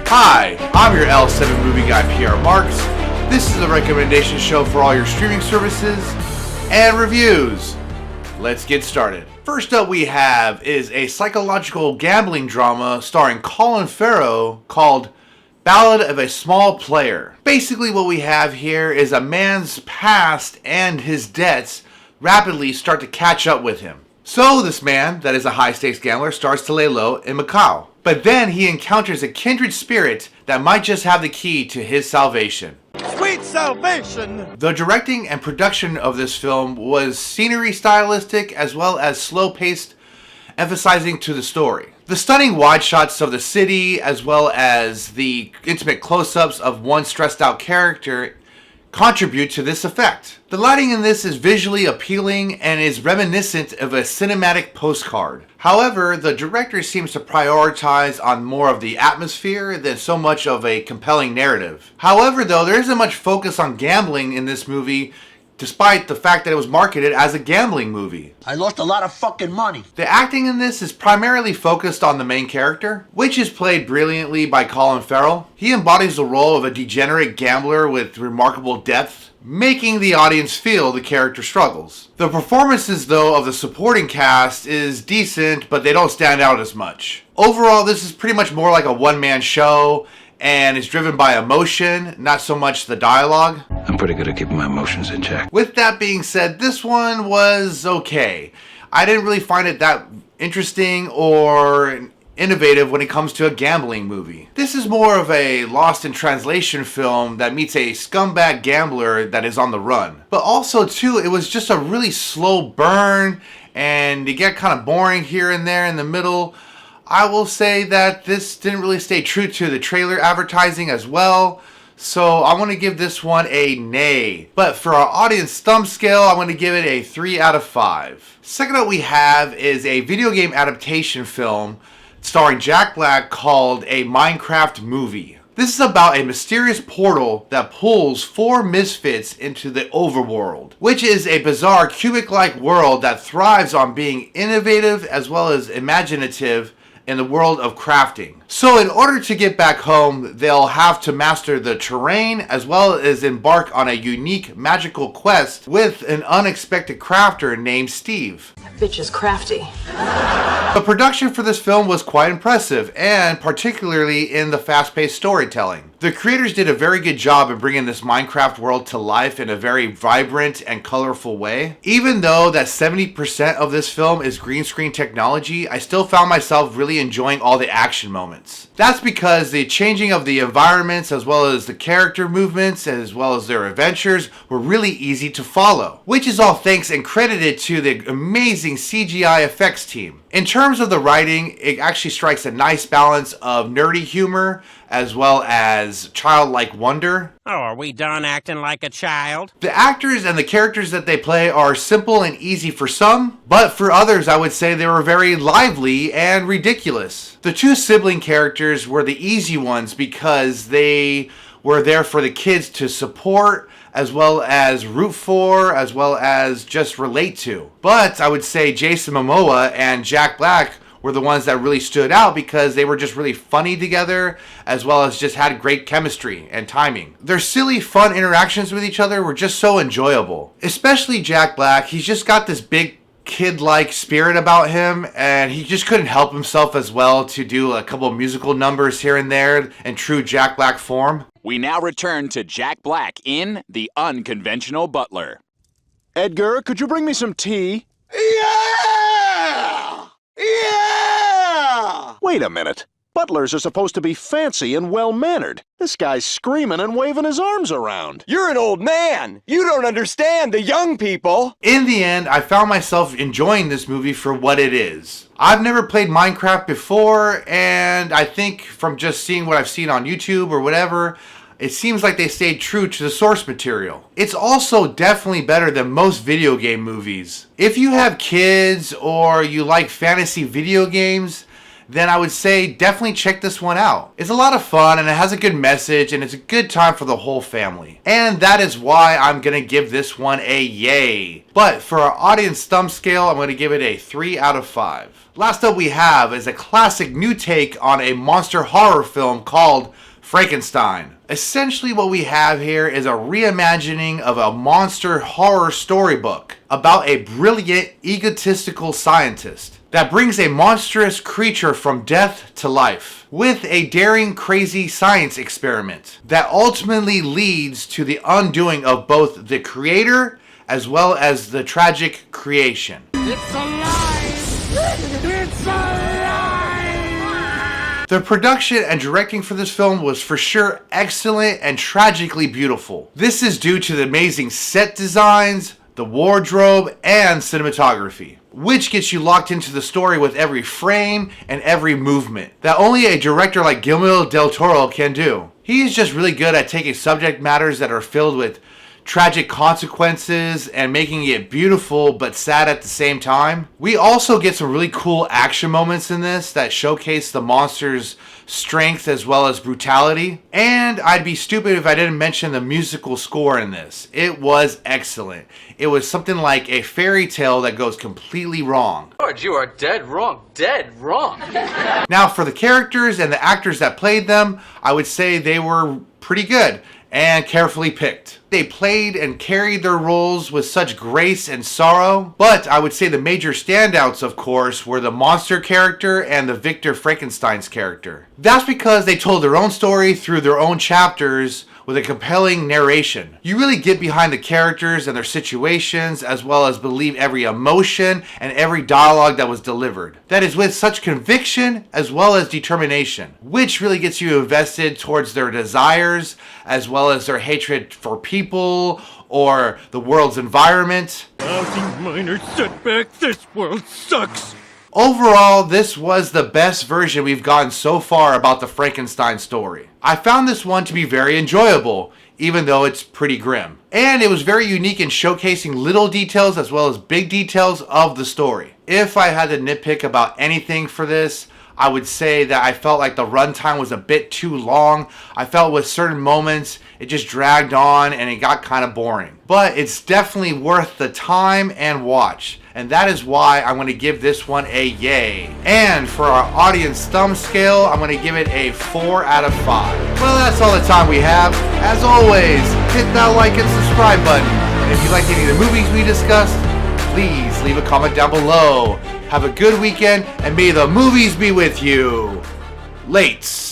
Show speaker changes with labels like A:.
A: Hi, I'm your L7 movie guy, PR Marks. This is a recommendation show for all your streaming services and reviews. Let's get started. First up we have is a psychological gambling drama starring Colin Farrell called Ballad of a Small Player. Basically what we have here is a man's past and his debts rapidly start to catch up with him. So this man, that is a high-stakes gambler, starts to lay low in Macau. But then he encounters a kindred spirit that might just have the key to his salvation.
B: Sweet salvation!
A: The directing and production of this film was scenery stylistic as well as slow-paced, emphasizing to the story. The stunning wide shots of the city as well as the intimate close-ups of one stressed-out character contribute to this effect. The lighting in this is visually appealing and is reminiscent of a cinematic postcard. However, the director seems to prioritize on more of the atmosphere than so much of a compelling narrative. However, though, there isn't much focus on gambling in this movie, despite the fact that it was marketed as a gambling movie.
B: I lost a lot of fucking money.
A: The acting in this is primarily focused on the main character, which is played brilliantly by Colin Farrell. He embodies the role of a degenerate gambler with remarkable depth, making the audience feel the character struggles. The performances, though, of the supporting cast is decent, but they don't stand out as much. Overall, this is pretty much more like a one-man show, and is driven by emotion, not so much the dialogue.
C: I'm pretty good at keeping my emotions in check.
A: With that being said, this one was okay. I didn't really find it that interesting or innovative when it comes to a gambling movie. This is more of a lost in translation film that meets a scumbag gambler that is on the run. But also too, it was just a really slow burn and it got kind of boring here and there in the middle. I will say that this didn't really stay true to the trailer advertising as well, so I want to give this one a nay. But for our audience thumb scale, I want to give it a 3 out of 5. Second up we have is a video game adaptation film starring Jack Black called a Minecraft Movie. This is about a mysterious portal that pulls 4 misfits into the overworld, which is a bizarre cubic-like world that thrives on being innovative as well as imaginative in the world of crafting. So in order to get back home, they'll have to master the terrain as well as embark on a unique magical quest with an unexpected crafter named Steve.
D: That bitch is crafty.
A: The production for this film was quite impressive, and particularly in the fast-paced storytelling. The creators did a very good job in bringing this Minecraft world to life in a very vibrant and colorful way. Even though that 70% of this film is green screen technology, I still found myself really enjoying all the action moments. That's because the changing of the environments as well as the character movements as well as their adventures were really easy to follow, which is all thanks and credited to the amazing CGI effects team. In terms of the writing, it actually strikes a nice balance of nerdy humor as well as childlike wonder.
E: Oh, are we done acting like a child?
A: The actors and the characters that they play are simple and easy for some, but for others I would say they were very lively and ridiculous. The 2 sibling characters were the easy ones because they were there for the kids to support as well as root for, as well as just relate to. But I would say Jason Momoa and Jack Black were the ones that really stood out because they were just really funny together as well as just had great chemistry and timing. Their silly, fun interactions with each other were just so enjoyable. Especially Jack Black, he's just got this big kid-like spirit about him and he just couldn't help himself as well to do a couple of musical numbers here and there in true Jack Black form.
F: We now return to Jack Black in The Unconventional Butler.
B: Edgar, could you bring me some tea? Yeah! Yeah! Wait a minute. Butlers are supposed to be fancy and well-mannered. This guy's screaming and waving his arms around.
G: You're an old man. You don't understand the young people.
A: In the end, I found myself enjoying this movie for what it is. I've never played Minecraft before, and I think from just seeing what I've seen on YouTube or whatever, it seems like they stayed true to the source material. It's also definitely better than most video game movies. If you have kids or you like fantasy video games, then I would say definitely check this one out. It's a lot of fun and it has a good message and it's a good time for the whole family. And that is why I'm gonna give this one a yay. But for our audience thumb scale, I'm gonna give it a 3 out of 5. Last up we have is a classic new take on a monster horror film called Frankenstein. Essentially what we have here is a reimagining of a monster horror storybook about a brilliant egotistical scientist that brings a monstrous creature from death to life with a daring, crazy science experiment that ultimately leads to the undoing of both the creator as well as the tragic creation.
E: It's alive! It's alive!
A: The production and directing for this film was for sure excellent and tragically beautiful. This is due to the amazing set designs, the wardrobe, and cinematography, which gets you locked into the story with every frame and every movement that only a director like Guillermo del Toro can do. He's just really good at taking subject matters that are filled with tragic consequences and making it beautiful but sad at the same time. We also get some really cool action moments in this that showcase the monster's strength as well as brutality. And I'd be stupid if I didn't mention the musical score in this. It was excellent. It was something like a fairy tale that goes completely wrong.
D: George, you are dead wrong. Dead wrong.
A: Now for the characters and the actors that played them, I would say they were pretty good and carefully picked. They played and carried their roles with such grace and sorrow, but I would say the major standouts, of course, were the monster character and the Victor Frankenstein's character. That's because they told their own story through their own chapters with a compelling narration. You really get behind the characters and their situations, as well as believe every emotion and every dialogue that was delivered. That is with such conviction as well as determination, which really gets you invested towards their desires, as well as their hatred for people or the world's environment.
H: Lousy minor setback, this world sucks!
A: Overall, this was the best version we've gotten so far about the Frankenstein story. I found this one to be very enjoyable, even though it's pretty grim. And it was very unique in showcasing little details as well as big details of the story. If I had to nitpick about anything for this, I would say that I felt like the runtime was a bit too long. I felt with certain moments, it just dragged on and it got kind of boring. But it's definitely worth the time and watch. And that is why I'm going to give this one a yay. And for our audience thumb scale, I'm going to give it a 4 out of 5. Well, that's all the time we have. As always, hit that like and subscribe button. And if you like any of the movies we discussed, please leave a comment down below. Have a good weekend, and may the movies be with you. Lates.